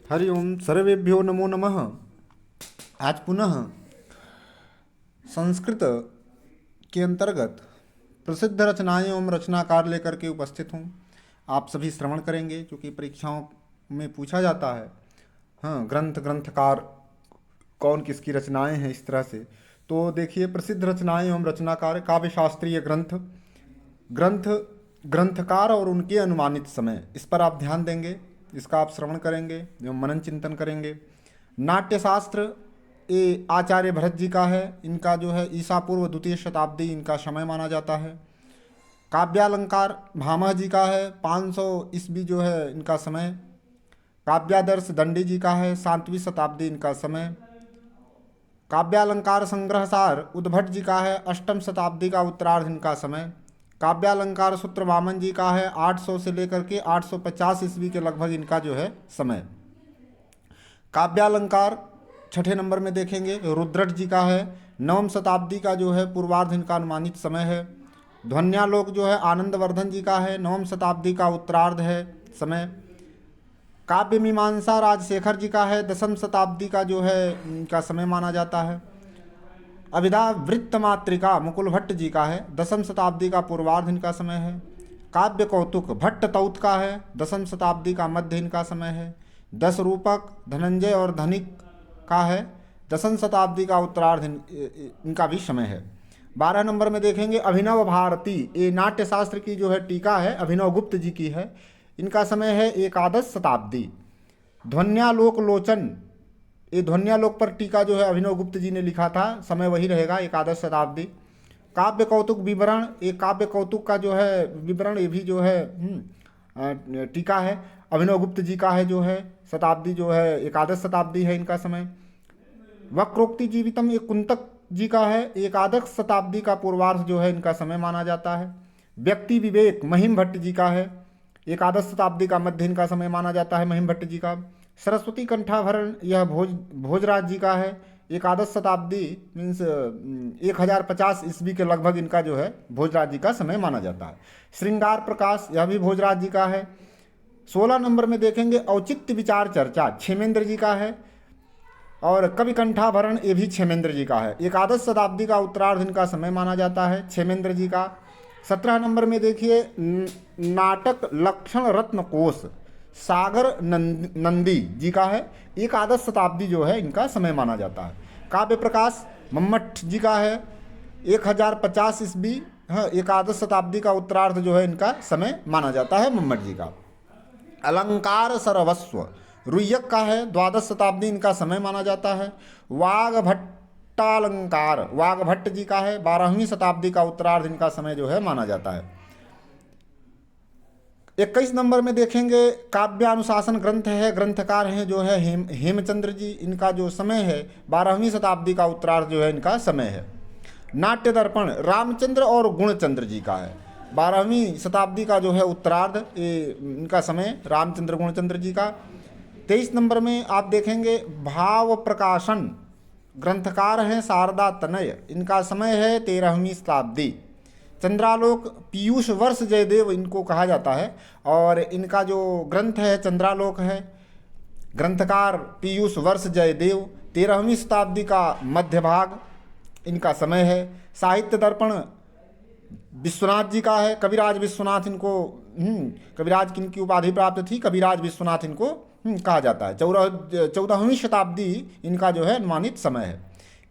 हरि ओम सर्वेभ्यो नमो नमः। आज पुनः संस्कृत के अंतर्गत प्रसिद्ध रचनाएं एवं रचनाकार लेकर के उपस्थित हूँ। आप सभी श्रवण करेंगे, क्योंकि परीक्षाओं में पूछा जाता है हाँ ग्रंथकार कौन किसकी रचनाएं हैं इस तरह से। तो देखिए, प्रसिद्ध रचनाएं एवं रचनाकार काव्य शास्त्रीय ग्रंथ ग्रंथ ग्रंथकार और उनके अनुमानित समय, इस पर आप ध्यान देंगे, इसका आप श्रवण करेंगे एवं मनन चिंतन करेंगे। नाट्यशास्त्र ये आचार्य भरत जी का है, इनका जो है ईसा पूर्व द्वितीय शताब्दी इनका समय माना जाता है। काव्यालंकार भामह जी का है, 500 ईस्वी जो है इनका समय। काव्यादर्श दंडी जी का है, 7वीं शताब्दी इनका समय। काव्यालंकार संग्रहसार उद्भट जी का है, 8वीं शताब्दी का उत्तरार्ध इनका समय। काव्यालंकार सूत्र वामन जी का है, 800 से लेकर के 850 ईस्वी के लगभग इनका जो है समय। काव्यालंकार छठे नंबर में देखेंगे रुद्रट जी का है, 9वीं शताब्दी का जो है पूर्वार्ध इनका अनुमानित समय है। ध्वन्यालोक जो है आनंदवर्धन जी का है, 9वीं शताब्दी का उत्तरार्ध है समय। काव्य मीमांसा राजशेखर जी का है, 10वीं शताब्दी का जो है इनका समय माना जाता है। अभिधा वृत्त मातृका मुकुल भट्ट जी का है, 10वीं शताब्दी का पूर्वार्ध इनका समय है। काव्य कौतुक भट्ट तौत का है, 10वीं शताब्दी का मध्य इनका समय है। 10 रूपक धनंजय और धनिक का है, 10वीं शताब्दी का उत्तरार्ध इनका भी समय है। 12 नंबर में देखेंगे अभिनव भारती, ये नाट्यशास्त्र की जो है टीका है, अभिनव गुप्त जी की है, इनका समय है 11वीं शताब्दी। ध्वन्यालोक लोचन, ये ध्वन्यालोक पर टीका जो है अभिनव गुप्त जी ने लिखा था, समय वही रहेगा 11वीं शताब्दी। काव्य कौतुक विवरण, ये काव्य कौतुक का जो है विवरण, ये भी जो है टीका है, अभिनव गुप्त जी का है, जो है शताब्दी जो है 11वीं शताब्दी है इनका समय। वक्रोक्ति जीवितम ये कुंतक जी का है, 11वीं शताब्दी का पूर्वार्ध जो है इनका समय माना जाता है। व्यक्ति विवेक महिम भट्ट जी का है, 11वीं शताब्दी का मध्य इनका समय माना जाता है महिम भट्ट जी का। सरस्वती कंठाभरण यह भोजराज जी का है, 11वीं शताब्दी मीन्स 1050 ईस्वी के लगभग इनका जो है भोजराज जी का समय माना जाता है। श्रृंगार प्रकाश यह भी भोजराज जी का है। 16 नंबर में देखेंगे औचित्य विचार चर्चा, क्षेमेंद्र जी का है। और कवि कंठाभरण ये भी क्षेमेंद्र जी का है, 11वीं शताब्दी का उत्तरार्ध इनका समय माना जाता है क्षेमेंद्र जी का। 17 नंबर में देखिए नाटक लक्षण रत्न कोश सागर नंदी जी का है, 11वीं शताब्दी जो है इनका समय माना जाता है। काव्य प्रकाश मम्मट जी का है, 1050 ईस्वी, हाँ 11वीं शताब्दी का उत्तरार्ध जो है इनका समय माना जाता है मम्मट जी का। अलंकार सर्वस्व रुय्यक का है, 12वीं शताब्दी इनका समय माना जाता है। वाग्भट्टालंकार वाग्भट्ट जी का है, 12वीं शताब्दी का उत्तरार्ध इनका समय जो है माना जाता है। 21 नंबर में देखेंगे काव्यानुशासन ग्रंथ है, ग्रंथकार हैं जो है हेमचंद्र जी, इनका जो समय है 12वीं शताब्दी का उत्तरार्ध जो है इनका समय है। नाट्य दर्पण रामचंद्र और गुणचंद्र जी का है, 12वीं शताब्दी का जो है उत्तरार्ध ये इनका समय रामचंद्र गुणचंद्र जी का। 23 नंबर में आप देखेंगे भाव प्रकाशन ग्रंथकार हैं शारदा तनय, इनका समय है 13वीं शताब्दी। चंद्रालोक पीयूष वर्ष जयदेव इनको कहा जाता है, और इनका जो ग्रंथ है चंद्रालोक है, ग्रंथकार पीयूष वर्ष जयदेव, 13वीं शताब्दी का मध्य भाग इनका समय है। साहित्य दर्पण विश्वनाथ जी का है, कविराज विश्वनाथ इनको कविराज की इनकी उपाधि प्राप्त थी, कविराज विश्वनाथ इनको कहा जाता है। 14वीं शताब्दी इनका जो है अनुमानित समय है।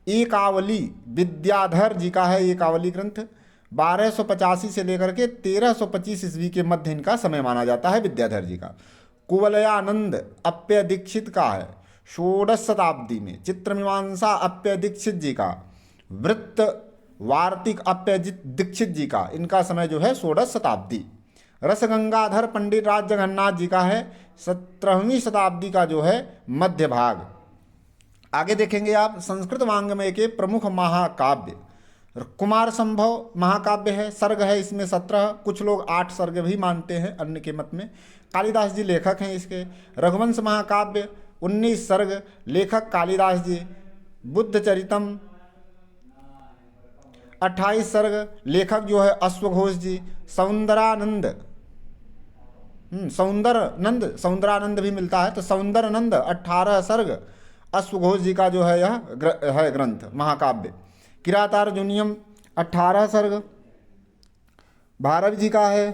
एकावली विद्याधर जी का है, एकावली ग्रंथ 1285 से लेकर के 1325 ईस्वी के मध्य इनका समय माना जाता है विद्याधर जी का। कुवलयानंद अप्य दीक्षित का है, 16वीं शताब्दी में। चित्रमीमांसा अप्य दीक्षित जी का। वृत्त वार्तिक अप्य दीक्षित जी का, इनका समय जो है 16वीं शताब्दी। रसगंगाधर पंडित राज जगन्नाथ जी का है, 17वीं शताब्दी का जो है मध्य भाग। आगे देखेंगे आप संस्कृत वांग्मय के प्रमुख महाकाव्य, कुमार संभव महाकाव्य है, सर्ग है इसमें 17, कुछ लोग 8 सर्ग भी मानते हैं अन्य के मत में। कालिदास जी लेखक हैं इसके। रघुवंश महाकाव्य 19 सर्ग, लेखक कालिदास जी। बुद्ध चरितम 28 सर्ग, लेखक जो है अश्वघोष जी। सौंदरानंद सौंदरानंद भी मिलता है। तो सौंदरानंद 18 सर्ग अश्वघोष जी का जो है यह है ग्रंथ महाकाव्य। किरातार्जुनीयम 18 सर्ग भारत जी का है।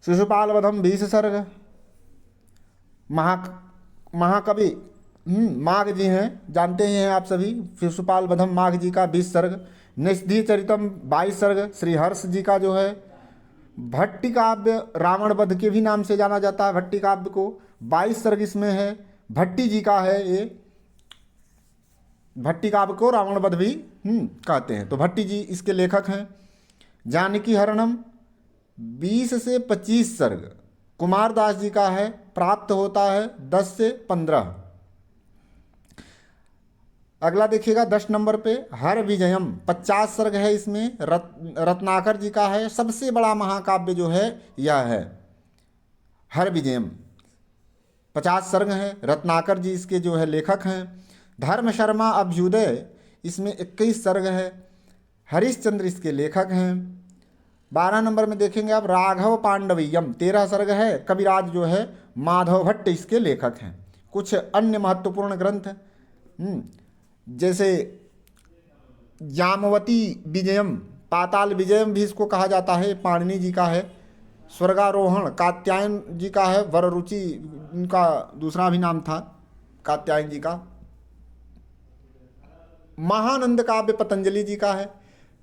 शिशुपाल वधम 20 सर्ग। महाकवि माघ जी हैं, जानते ही हैं आप सभी। शिशुपाल वधम माघ जी का 20 सर्ग। निषधि चरितम 22 सर्ग श्री हर्ष जी का जो है। भट्टी काव्य रावण वध के भी नाम से जाना जाता है भट्टी काव्य को, 22 सर्ग इसमें है। भट्टी जी का है ये। भट्टी काव्य को रावण वध भी कहते हैं। तो भट्टी जी इसके लेखक हैं। जानकी हरणम 20 से 25 सर्ग कुमारदास जी का है। प्राप्त होता है 10 से 15। अगला देखिएगा 10 नंबर पे हर विजयम 50 सर्ग है इसमें। रत्नाकर जी का है। सबसे बड़ा महाकाव्य जो है यह है हर विजयम, 50 सर्ग है। रत्नाकर जी इसके जो है लेखक हैं। धर्म शर्मा अभ्युदय इसमें 21 सर्ग है। हरिश्चंद्र इसके लेखक हैं। 12 नंबर में देखेंगे आप राघव पांडवीयम 13 सर्ग है। कविराज जो है माधव भट्ट इसके लेखक हैं। कुछ अन्य महत्वपूर्ण ग्रंथ जैसे जामवती विजयम, पाताल विजयम भी इसको कहा जाता है, पाणिनि जी का है। स्वर्गारोहण कात्यायन जी का है। वररुचि इनका दूसरा भी नाम था कात्यायन जी का। महानंद काव्य पतंजलि जी का है।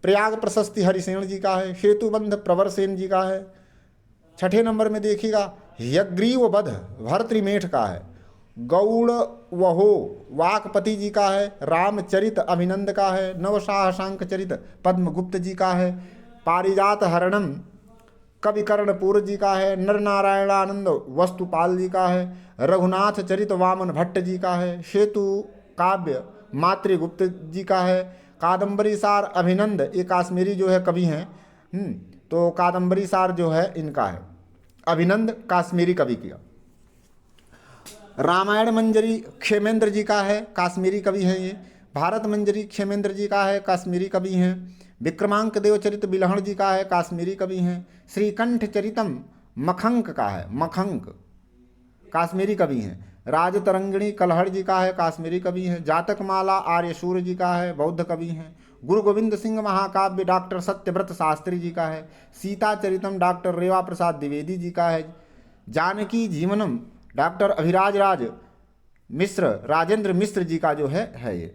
प्रयाग प्रशस्ति हरिसेन जी का है। सेतुबंध प्रवरसेन जी का है। 6ठे नंबर में देखिएगा यग्रीव वध भर्तृमेठ का है। गौड़ वहो वाकपति जी का है। रामचरित अभिनंद का है। नवशाहशांक चरित पद्मगुप्त जी का है। पारिजात हरणम कविकर्णपुर जी का है। नरनारायणानंद वस्तुपाल जी का है। रघुनाथ चरित वामन भट्ट जी का है। सेतु काव्य मातृगुप्त जी का है। कादम्बरी सार अभिनंद ये काश्मीरी जो है कवि हैं। तो कादम्बरी सार जो है इनका है। अभिनंद काश्मीरी कवि किया। रामायण मंजरी क्षेमेंद्र जी का है, काश्मीरी कवि है ये। भारत मंजरी क्षेमेंद्र जी का है, काश्मीरी कवि हैं। विक्रमांक देवचरित बिलहण जी का है, काश्मीरी कवि हैं। श्रीकंठ चरितम मखंक का है, मखंक काश्मीरी कवि हैं। राजतरंगिणी कलहड़ जी का है, काश्मीरी कवि हैं। जातकमाला आर्यशूर जी का है, बौद्ध कवि हैं। गुरु गोविंद सिंह महाकाव्य डॉक्टर सत्यव्रत शास्त्री जी का है। सीता चरितम डॉक्टर रेवा प्रसाद द्विवेदी जी का है। जानकी जीवनम डॉक्टर अभिराज राज मिश्र राजेंद्र मिश्र जी का जो है ये।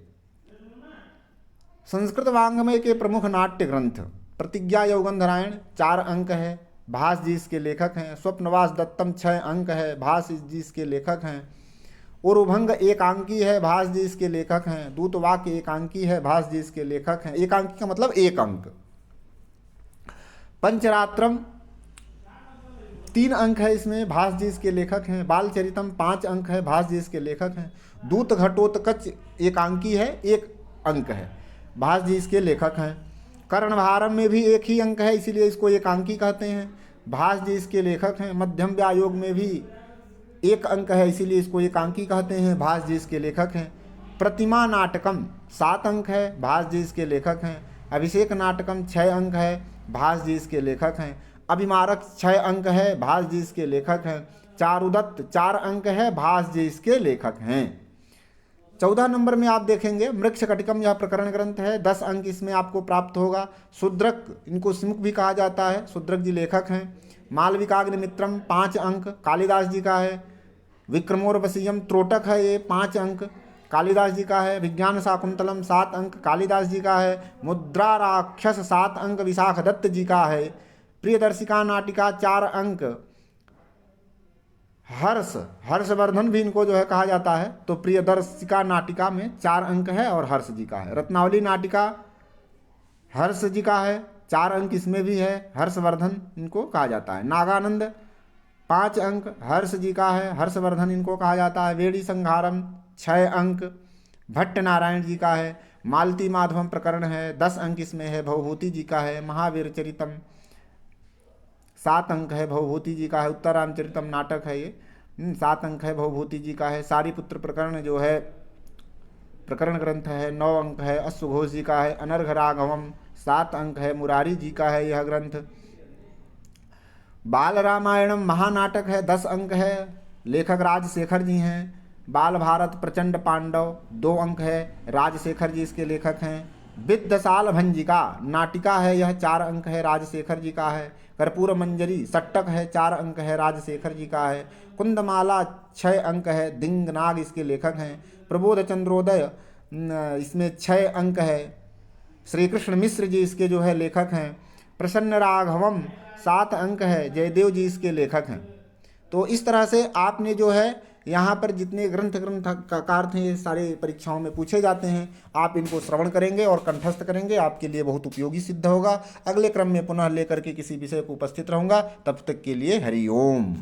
संस्कृत वाङ्मय के प्रमुख नाट्य ग्रंथ प्रतिज्ञा यौगंधरायण 4 अंक है, भास जी इसके लेखक हैं। स्वप्नवास दत्तम 6 अंक है, भास जी इसके लेखक हैं। उरुभंग एकांकी है, भास जी इसके लेखक हैं। दूतवाक्य एकांकी है, भास जी इसके लेखक हैं। एकांकी का मतलब 1 अंक। पंचरात्रम 3 अंक है इसमें, भास जी इसके लेखक हैं। बालचरितम 5 अंक है, भास जी इसके लेखक हैं। दूत घटोत्कच एकांकी है, 1 अंक है, भास जी इसके लेखक हैं। कर्णभारम में भी 1 ही अंक है, इसीलिए इसको एकांकी कहते हैं, भास जी इसके लेखक हैं। मध्यम व्यायोग में भी 1 अंक है, इसीलिए इसको एकांकी कहते हैं, भास जी इसके लेखक हैं। प्रतिमा नाटकम 7 अंक है, भास जी इसके लेखक हैं। अभिषेक नाटकम 6 अंक है, भास जी इसके लेखक हैं। अभिमारक 6 अंक है, भास जी इसके लेखक हैं। चारुदत्त 4 अंक है, भास जी इसके लेखक हैं। 14 नंबर में आप देखेंगे मृक्ष कटिकम, यह प्रकरण ग्रंथ है, 10 अंक इसमें आपको प्राप्त होगा। शूद्रक, इनको सिमुख भी कहा जाता है, शूद्रक जी लेखक हैं। मालविकाग्निमित्रम 5 अंक कालिदास जी का है। विक्रमोर्वशीयम त्रोटक है ये, 5 अंक कालिदास जी का है। विज्ञान शाकुंतलम 7 अंक कालिदास जी का है। मुद्रा राक्षस 7 अंक विशाख दत्त जी का है। प्रियदर्शिका नाटिका 4 अंक हर्षवर्धन भी इनको जो है कहा जाता है, तो प्रियदर्शिका नाटिका में 4 अंक है और हर्ष जी का है। रत्नावली नाटिका हर्ष जी का है, 4 अंक इसमें भी है, हर्षवर्धन इनको कहा जाता है। नागानंद 5 अंक हर्ष जी का है, हर्षवर्धन इनको कहा जाता है। वेड़ी संहारम 6 अंक भट्ट नारायण जी का है। मालती माधवम प्रकरण है, 10 अंक इसमें है, भवभूति जी का है। महावीर चरितम 7 अंक है, भवभूति जी का है। उत्तर रामचरितम नाटक है ये, 7 अंक है, भवभूति जी का है। सारीपुत्र प्रकरण जो है प्रकरण ग्रंथ है, 9 अंक है, अश्वघोष जी का है। अनर्घ राघवम 7 अंक है, मुरारी जी का है यह ग्रंथ। बाल रामायणम महानाटक है, 10 अंक है, लेखक राजशेखर जी हैं। बाल भारत प्रचंड पांडव 2 अंक है, राजशेखर जी इसके लेखक हैं। विद्यशाल भंजिका नाटिका है, यह 4 अंक है, राजशेखर जी का है। कर्पूर मंजरी सट्टक है, 4 अंक है, राजशेखर जी का है। कुंदमाला 6 अंक है, दिंगनाग इसके लेखक हैं। प्रबोध चंद्रोदय इसमें 6 अंक है, श्री कृष्ण मिश्र जी इसके जो है लेखक हैं। प्रसन्न राघवम 7 अंक है, जयदेव जी इसके लेखक हैं। तो इस तरह से आपने जो है यहाँ पर जितने ग्रंथकार थे ये सारे परीक्षाओं में पूछे जाते हैं, आप इनको श्रवण करेंगे और कंठस्थ करेंगे, आपके लिए बहुत उपयोगी सिद्ध होगा। अगले क्रम में पुनः लेकर के किसी विषय को उपस्थित रहूँगा, तब तक के लिए हरि ओम।